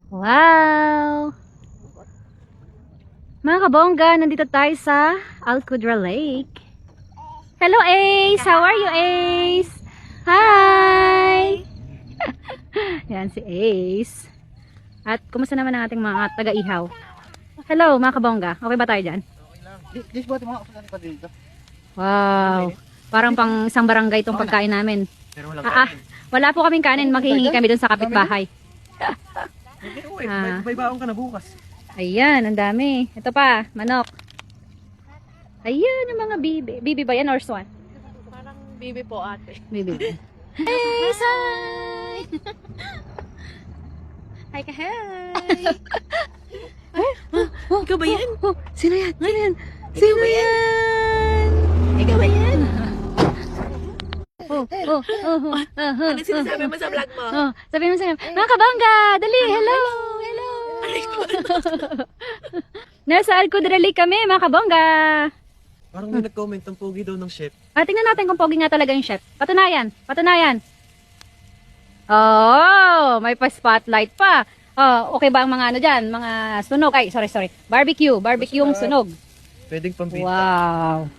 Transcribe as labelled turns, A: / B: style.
A: Wow! Mga kabongga, nandito tayo sa Alcudra Lake. Hello Ace! How are you Ace? Hi! Yan si Ace. At kumusta naman ang ating mga taga-ihaw? Hello mga kabongga, okay ba tayo dyan?
B: Okay lang. This bote mga kapatid pa dito.
A: Wow! Parang pang isang barangay itong pagkain namin.
B: Pero walang kanin.
A: Wala po kaming kanin, maghihingi kami dun sa kapitbahay.
B: May baon ka na bukas.
A: Ayan, ang dami. Ito pa, manok. Ayan, yung mga bibi. Bibi ba yan or swan?
C: Parang bibi po ate.
A: Bibi ba? Hey, hi!
C: Hi ka, hi!
A: Ikaw ba yan? Sino yan? Sino yan? Sino yan?
C: Ikaw ba yan?
A: Ano
C: sinasabi mo sa vlog mo?
A: Sabi mo sa'yo, mga kabangga, dali, hello! Hello! Nasa Alcudra Lake kami, mga kabangga.
B: Parang may nag-comment ang pogi daw ng chef.
A: Tingnan natin kung pogi nga talaga yung chef. Patunayan, patunayan. Oh, may pa-spotlight pa. Oh, okay ba ang mga ano dyan? Mga sunog. Ay, sorry. Barbecue yung sunog.
B: Pwedeng pambita.
A: Wow.